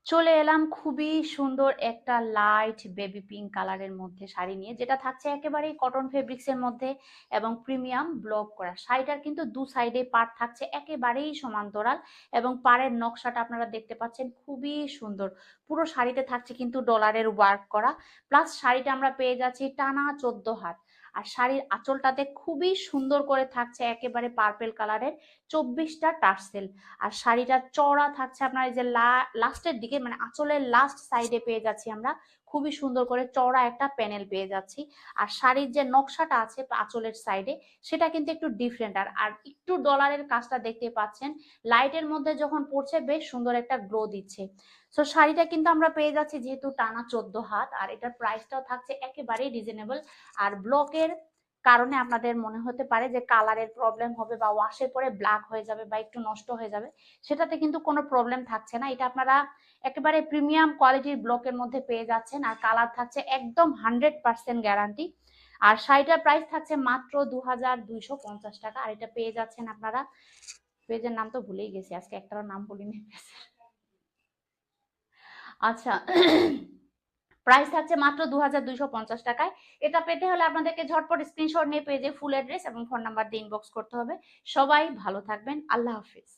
চলে এলাম খুবই সুন্দর একটা লাইট বেবি পিঙ্ক কালারের মধ্যে শাড়ি নিয়ে, যেটা থাকছে একেবারেই কটন ফেব্রিক্স এর মধ্যে এবং প্রিমিয়াম ব্লক করা। শাড়িটার কিন্তু দু সাইডে পাড় থাকছে একেবারেই সমান্তরাল এবং পাড়ের নকশাটা আপনারা দেখতে পাচ্ছেন খুবই সুন্দর। পুরো শাড়িতে থাকছে কিন্তু ডলারের ওয়ার্ক করা, প্লাস শাড়িটা আমরা পেয়ে যাচ্ছি টানা 14 হাত। আর শাড়ির আঁচলটাতে খুবই সুন্দর করে থাকছে একেবারে পার্পেল কালারের 24টা টার্সেল। আর শাড়িটা চওড়া থাকছে আপনার এই যে লাস্টের দিকে, মানে আঁচলের লাস্ট সাইডে পেয়ে যাচ্ছি আমরা খুবই সুন্দর করে চওড়া একটা প্যানেল পেয়ে যাচ্ছি। আর শাড়ির যে নকশাটা আছে আঁচলের সাইডে, সেটা কিন্তু একটু ডিফারেন্ট। আর আর একটু ডলারের কাজটা দেখতে পাচ্ছেন, লাইটের মধ্যে যখন পড়ছে বেশ সুন্দর একটা গ্লো দিচ্ছে। তো শাড়িটা কিন্তু আমরা পেয়ে যাচ্ছি যেহেতু টানা 14 হাত, আর এটার প্রাইসটাও থাকছে একেবারেই রিজনেবল। আর ব্লকের কারণে আপনাদের মনে হতে পারে যে কালারের প্রবলেম হবে বা ওয়াশের পরে ব্ল্যাক হয়ে যাবে বা একটু নষ্ট হয়ে যাবে, সেটাতে কিন্তু কোনো প্রবলেম থাকছে না। এটা আপনারা একেবারে প্রিমিয়াম কোয়ালিটির ব্লকের মধ্যে পেয়ে যাচ্ছেন, আর কালার থাকছে একদম 100% গ্যারান্টি। আর শাড়িটার প্রাইস থাকছে মাত্র 2250 টাকা। আর এটা পেয়ে যাচ্ছেন আপনারা, পেজের নাম তো ভুলেই গেছি, আজকে একটারও নাম বলিনি। আচ্ছা, প্রাইস থাকছে মাত্র 2250 টাকায়। এটা পেতে হলে আপনাদেরকে ঝটপট স্ক্রিনশট নিয়ে পেজে ফুল অ্যাড্রেস এবং ফোন নাম্বার দিয়ে ইনবক্স করতে হবে। সবাই ভালো থাকবেন, আল্লাহ হাফিজ।